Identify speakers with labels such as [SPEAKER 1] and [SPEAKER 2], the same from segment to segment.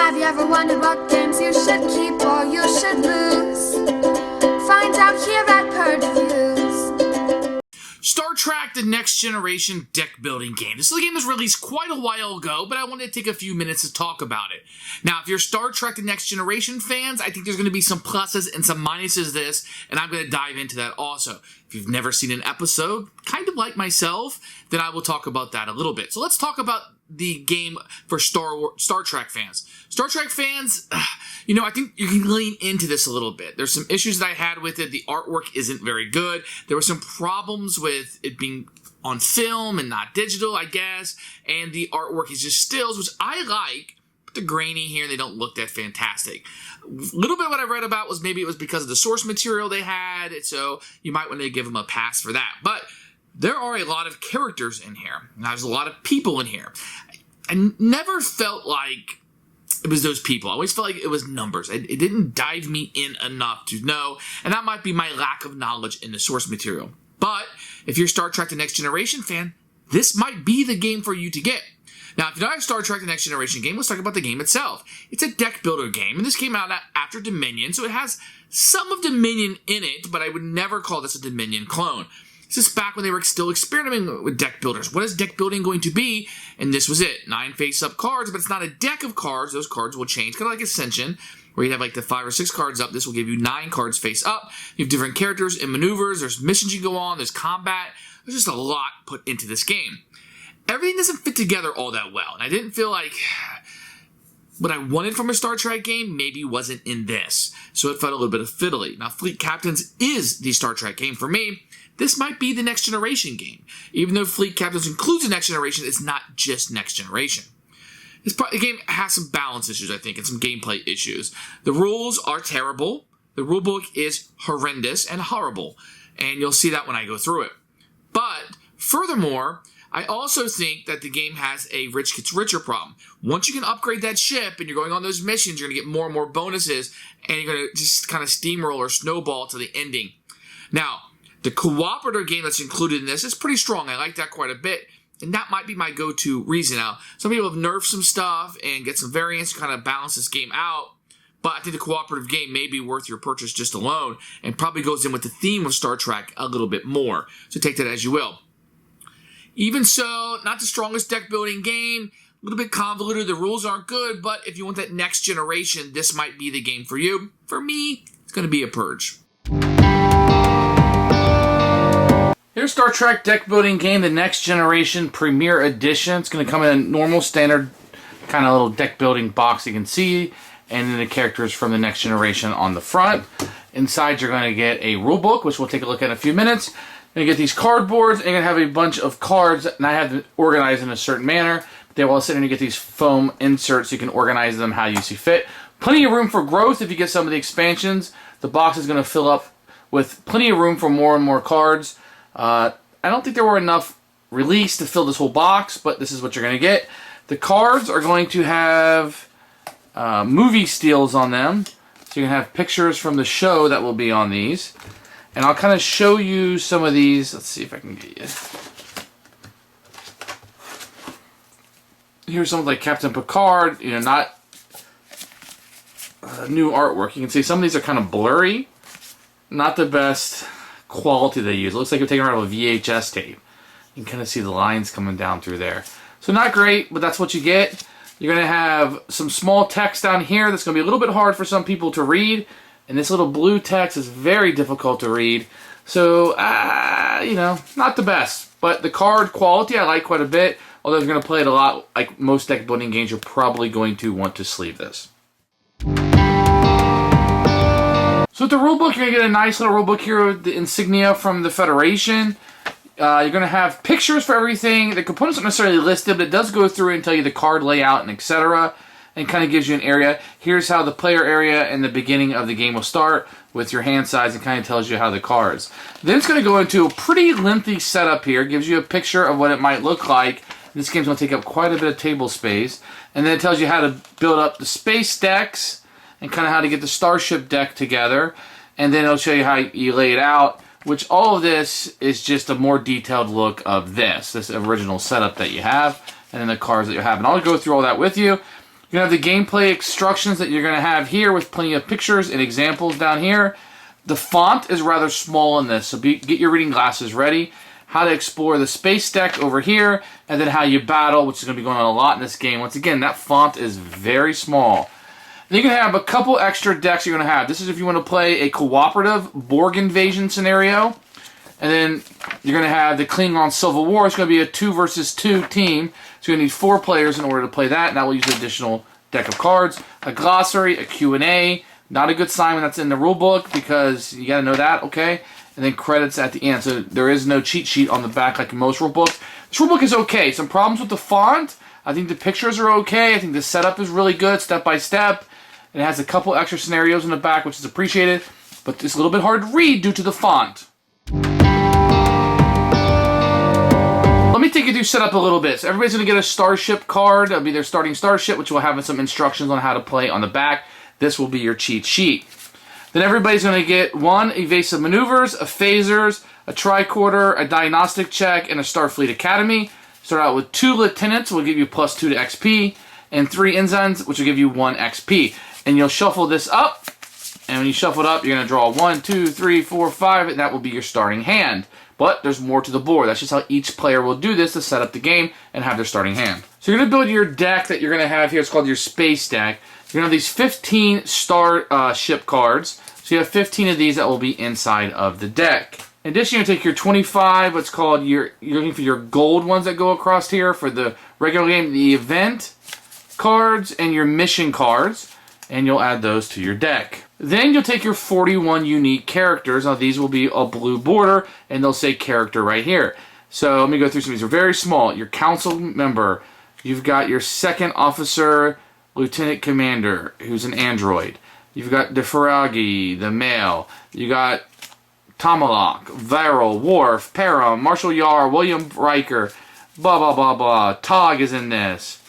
[SPEAKER 1] Have you ever wondered what games you should keep or you should lose? Find out here at Purge Reviews.
[SPEAKER 2] Star Trek The Next Generation deck building game. This game was released quite a while ago, but I wanted to take a few minutes to talk about it. Now, if you're Star Trek The Next Generation fans, I think there's going to be some pluses and some minuses to this, and I'm going to dive into that also. If you've never seen an episode, kind of like myself, then I will talk about that a little bit. So let's talk about the game for Star Trek fans. Star Trek fans, I think you can lean into this a little bit. There's some issues that I had with it. The artwork isn't very good. There were some problems with it being on film and not digital, I guess. And the artwork is just stills, which I like, but they're grainy here and they don't look that fantastic. A little bit what I read about was maybe it was because of the source material they had, so you might want to give them a pass for that. But there are a lot of characters in here. There's a lot of people in here. I never felt like it was those people. I always felt like it was numbers. It didn't dive me in enough to know, and that might be my lack of knowledge in the source material. But if you're a Star Trek The Next Generation fan, this might be the game for you to get. Now, if you're not a Star Trek The Next Generation game, let's talk about the game itself. It's a deck builder game, and this came out after Dominion, so it has some of Dominion in it, but I would never call this a Dominion clone. This is back when they were still experimenting with deck builders. What is deck building going to be? And this was it. 9 face-up cards, but it's not a deck of cards. Those cards will change, kind of like Ascension, where you have like the 5 or 6 cards up. This will give you 9 cards face up. You have different characters and maneuvers. There's missions you go on. There's combat. There's just a lot put into this game. Everything doesn't fit together all that well, and I didn't feel like what I wanted from a Star Trek game maybe wasn't in this. So it felt a little bit of fiddly. Now, Fleet Captains is the Star Trek game for me. This might be the Next Generation game. Even though Fleet Captains includes the Next Generation, it's not just Next Generation. The game has some balance issues, I think, and some gameplay issues. The rules are terrible. The rulebook is horrendous and horrible, and you'll see that when I go through it. But, furthermore, I also think that the game has a rich gets richer problem. Once you can upgrade that ship and you're going on those missions, you're going to get more and more bonuses, and you're going to just kind of steamroll or snowball to the ending. Now, the cooperative game that's included in this is pretty strong. I like that quite a bit, and that might be my go-to reason. Now, some people have nerfed some stuff and get some variants to kind of balance this game out, but I think the cooperative game may be worth your purchase just alone and probably goes in with the theme of Star Trek a little bit more. So take that as you will. Even so, not the strongest deck building game, a little bit convoluted, the rules aren't good, but if you want that next generation, this might be the game for you. For me, it's going to be a Purge. Here's Star Trek deck building game, the Next Generation Premier Edition. It's going to come in a normal, standard kind of little deck building box you can see, and then the characters from the Next Generation on the front. Inside, you're going to get a rule book, which we'll take a look at in a few minutes. You're going to get these cardboards, and you're going to have a bunch of cards, and I have them organized in a certain manner. They will sit in and get these foam inserts so you can organize them how you see fit. Plenty of room for growth if you get some of the expansions. The box is going to fill up with plenty of room for more and more cards. I don't think there were enough released to fill this whole box, but this is what you're going to get. The cards are going to have movie steals on them, so you can have pictures from the show that will be on these. And I'll kind of show you some of these. Let's see if I can get you. Here's something like Captain Picard, not new artwork. You can see some of these are kind of blurry. Not the best quality they use. It looks like you're taking out of a VHS tape. You can kind of see the lines coming down through there. So not great, but that's what you get. You're going to have some small text down here that's going to be a little bit hard for some people to read. And this little blue text is very difficult to read. So, not the best. But the card quality I like quite a bit. Although you're going to play it a lot, like most deck building games, you're probably going to want to sleeve this. So with the rulebook, you're going to get a nice little rulebook here with the insignia from the Federation. You're going to have pictures for everything. The components aren't necessarily listed, but it does go through and tell you the card layout and etc. And kind of gives you an area. Here's how the player area and the beginning of the game will start with your hand size and kind of tells you how the cards. Then it's going to go into a pretty lengthy setup here. It gives you a picture of what it might look like. This game's going to take up quite a bit of table space. And then it tells you how to build up the space decks and kind of how to get the starship deck together. And then it'll show you how you lay it out, which all of this is just a more detailed look of this original setup that you have, and then the cards that you have. And I'll go through all that with you. You have the gameplay instructions that you're going to have here with plenty of pictures and examples down here. The font is rather small in this, so get your reading glasses ready. How to explore the space deck over here, and then how you battle, which is going to be going on a lot in this game. Once again, that font is very small. Then you're going to have a couple extra decks you're going to have. This is if you want to play a cooperative Borg invasion scenario. And then you're going to have the Klingon Civil War. It's going to be a 2 versus 2 team. So you're going to need 4 players in order to play that, and that will use an additional deck of cards. A glossary, a Q&A. Not a good sign when that's in the rule book because you got to know that, okay? And then credits at the end. So there is no cheat sheet on the back like in most rule books. This rule book is okay. Some problems with the font. I think the pictures are okay. I think the setup is really good, step by step. It has a couple extra scenarios in the back, which is appreciated. But it's a little bit hard to read due to the font. Let me take you through setup a little bit. So everybody's going to get a starship card. That'll be their starting starship, which will have some instructions on how to play on the back. This will be your cheat sheet. Then everybody's going to get 1 evasive maneuvers, a phasers, a tricorder, a diagnostic check, and a Starfleet Academy. Start out with 2 lieutenants, will give you +2 to XP, and 3 ensigns, which will give you 1 XP. And you'll shuffle this up, and when you shuffle it up, you're going to draw 1, 2, 3, 4, 5, and that will be your starting hand. But there's more to the board. That's just how each player will do this to set up the game and have their starting hand. So you're going to build your deck that you're going to have here. It's called your space deck. You're going to have these 15 starship cards. So you have 15 of these that will be inside of the deck. In addition, you're going to take your 25, what's called you're looking for your gold ones that go across here for the regular game, the event cards, and your mission cards. And you'll add those to your deck. Then you'll take your 41 unique characters. Now these will be a blue border, and they'll say character right here. So let me go through some of these. They're very small. Your council member. You've got your second officer, lieutenant commander, who's an android. You've got DeFerragi, the male. You got Tomalak, Viral, Worf, Para, Marshall Yar, William Riker, blah, blah, blah, blah. Tog is in this.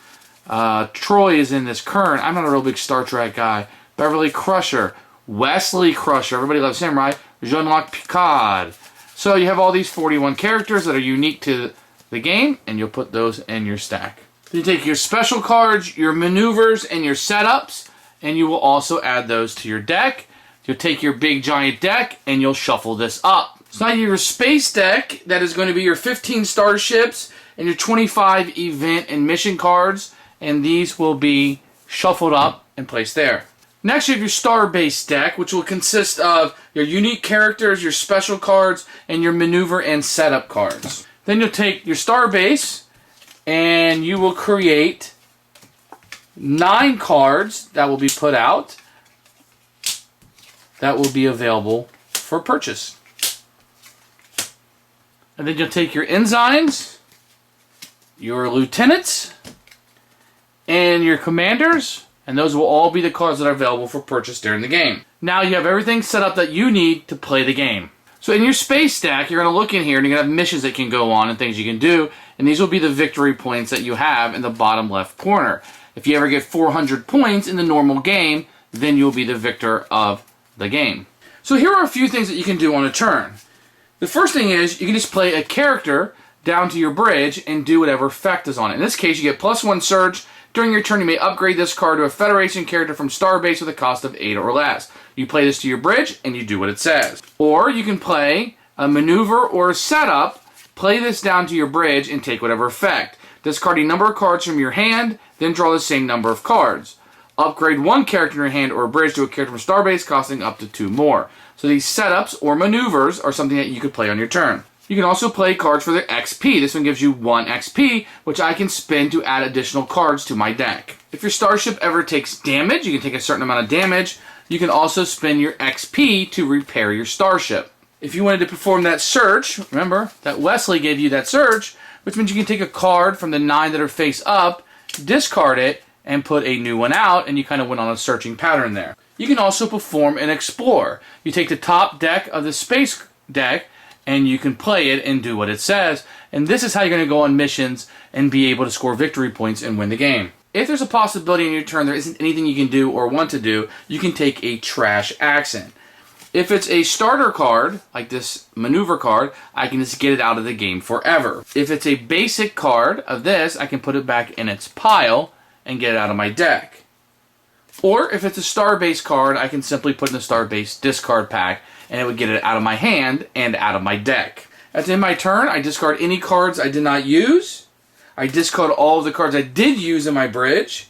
[SPEAKER 2] Troy is in this. Kern, I'm not a real big Star Trek guy. Beverly Crusher, Wesley Crusher, everybody loves him, right? Jean-Luc Picard. So you have all these 41 characters that are unique to the game, and you'll put those in your stack. You take your special cards, your maneuvers, and your setups, and you will also add those to your deck. You'll take your big giant deck, and you'll shuffle this up. So now you have your space deck that is going to be your 15 starships and your 25 event and mission cards, and these will be shuffled up and placed there. Next, you have your star-based deck, which will consist of your unique characters, your special cards, and your maneuver and setup cards. Then you'll take your star-base, and you will create 9 cards that will be put out that will be available for purchase. And then you'll take your ensigns, your lieutenants, and your commanders, and those will all be the cards that are available for purchase during the game. Now you have everything set up that you need to play the game. So in your space deck, you're going to look in here and you're going to have missions that can go on and things you can do, and these will be the victory points that you have in the bottom left corner. If you ever get 400 points in the normal game, then you'll be the victor of the game. So here are a few things that you can do on a turn. The first thing is you can just play a character down to your bridge and do whatever effect is on it. In this case, you get +1 surge. During your turn, you may upgrade this card to a Federation character from Starbase with a cost of 8 or less. You play this to your bridge, and you do what it says. Or you can play a maneuver or a setup, play this down to your bridge, and take whatever effect. Discard a number of cards from your hand, then draw the same number of cards. Upgrade 1 character in your hand or a bridge to a character from Starbase, costing up to 2 more. So these setups or maneuvers are something that you could play on your turn. You can also play cards for their XP. This one gives you 1 XP, which I can spend to add additional cards to my deck. If your starship ever takes damage, you can take a certain amount of damage. You can also spend your XP to repair your starship. If you wanted to perform that search, remember that Wesley gave you that search, which means you can take a card from the 9 that are face up, discard it, and put a new one out, and you kind of went on a searching pattern there. You can also perform an explore. You take the top deck of the space deck, and you can play it and do what it says. And this is how you're going to go on missions and be able to score victory points and win the game. If there's a possibility in your turn there isn't anything you can do or want to do, you can take a trash accent. If it's a starter card, like this maneuver card, I can just get it out of the game forever. If it's a basic card of this, I can put it back in its pile and get it out of my deck. Or if it's a star-based card, I can simply put in the star-based discard pack, and it would get it out of my hand and out of my deck. At the end of my turn, I discard any cards I did not use. I discard all of the cards I did use in my bridge.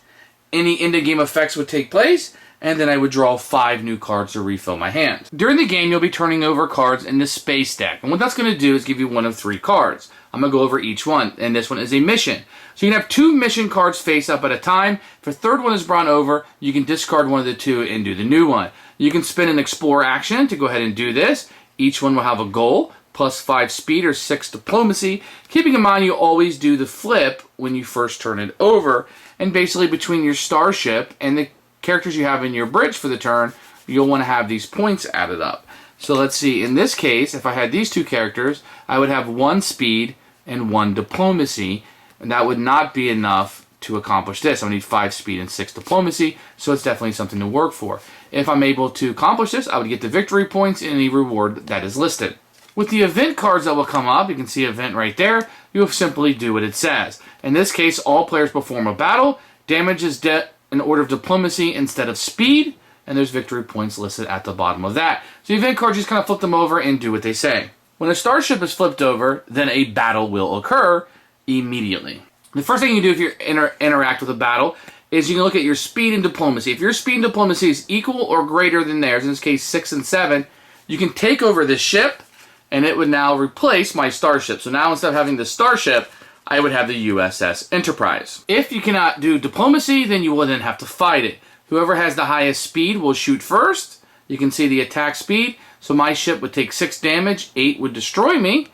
[SPEAKER 2] Any end-of-game effects would take place, and then I would draw 5 new cards to refill my hand. During the game, you'll be turning over cards in the space deck, and what that's going to do is give you one of 3 cards. I'm going to go over each one, and this one is a mission. So you can have 2 mission cards face up at a time. If a third one is brought over, you can discard one of the 2 and do the new one. You can spin an explore action to go ahead and do this. Each one will have a goal, plus 5 speed or 6 diplomacy. Keeping in mind you always do the flip when you first turn it over. And basically between your starship and the characters you have in your bridge for the turn, you'll want to have these points added up. So let's see, in this case, if I had these 2 characters, I would have 1 speed and 1 diplomacy, and that would not be enough to accomplish this. I would need 5 speed and 6 diplomacy, so it's definitely something to work for. If I'm able to accomplish this, I would get the victory points and any reward that is listed. With the event cards that will come up, you can see event right there, you'll simply do what it says. In this case, all players perform a battle, damage is in order of diplomacy instead of speed, and there's victory points listed at the bottom of that. So the event cards, just kind of flip them over and do what they say. When a starship is flipped over, then a battle will occur immediately. The first thing you do if you interact with a battle is you can look at your speed and diplomacy. If your speed and diplomacy is equal or greater than theirs, in this case 6 and 7, you can take over this ship, and it would now replace my starship. So now instead of having the starship, I would have the USS Enterprise. If you cannot do diplomacy, then you will then have to fight it. Whoever has the highest speed will shoot first. You can see the attack speed. So my ship would take 6 damage, 8 would destroy me.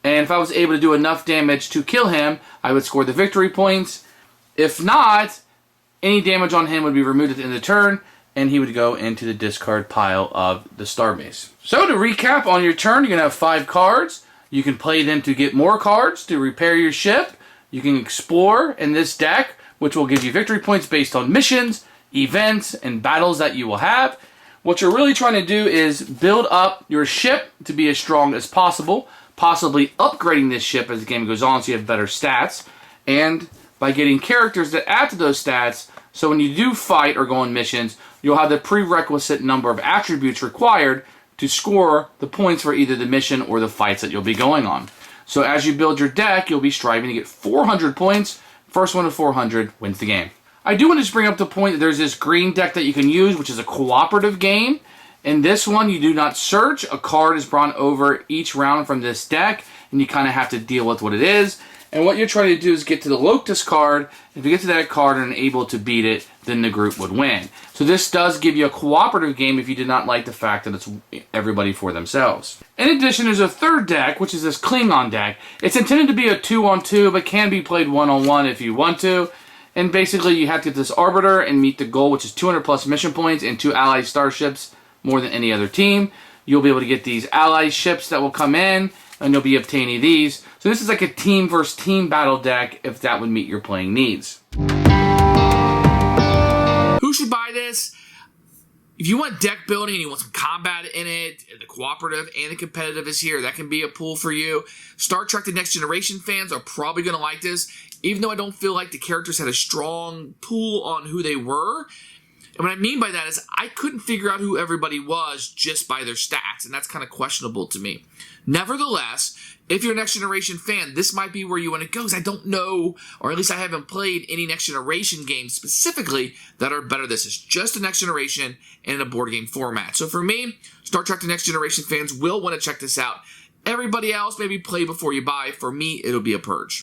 [SPEAKER 2] And if I was able to do enough damage to kill him, I would score the victory points. If not, any damage on him would be removed at the end of the turn, and he would go into the discard pile of the starbase. So to recap, on your turn, you're going to have 5 cards. You can play them to get more cards, to repair your ship. You can explore in this deck, which will give you victory points based on missions, events, and battles that you will have. What you're really trying to do is build up your ship to be as strong as possible, possibly upgrading this ship as the game goes on so you have better stats, and by getting characters that add to those stats, so when you do fight or go on missions, you'll have the prerequisite number of attributes required to score the points for either the mission or the fights that you'll be going on. So as you build your deck, you'll be striving to get 400 points. First one to 400 wins the game. I do want to just bring up the point that there's this green deck that you can use, which is a cooperative game. In this one, you do not search. A card is brought over each round from this deck, and you kind of have to deal with what it is. And what you're trying to do is get to the Locust card. If you get to that card and are able to beat it, then the group would win. So this does give you a cooperative game if you did not like the fact that it's everybody for themselves. In addition, there's a third deck, which is this Klingon deck. It's intended to be a 2-on-2, but can be played 1-on-1 if you want to. And basically, you have to get this Arbiter and meet the goal, which is 200 plus mission points and 2 allied starships, more than any other team. You'll be able to get these allied ships that will come in, and you'll be obtaining these. So this is like a team versus team battle deck if that would meet your playing needs. Who should buy this? If you want deck building and you want some combat in it, the cooperative and the competitive is here. That can be a pool for you. Star Trek The Next Generation fans are probably going to like this, even though I don't feel like the characters had a strong pool on who they were. And what I mean by that is I couldn't figure out who everybody was just by their stats, and that's kind of questionable to me. Nevertheless, if you're a Next Generation fan, this might be where you want to go, because I don't know, or at least I haven't played any Next Generation games specifically that are better. This is just a Next Generation in a board game format. So for me, Star Trek The Next Generation fans will want to check this out. Everybody else, maybe play before you buy. For me, it'll be a Purge.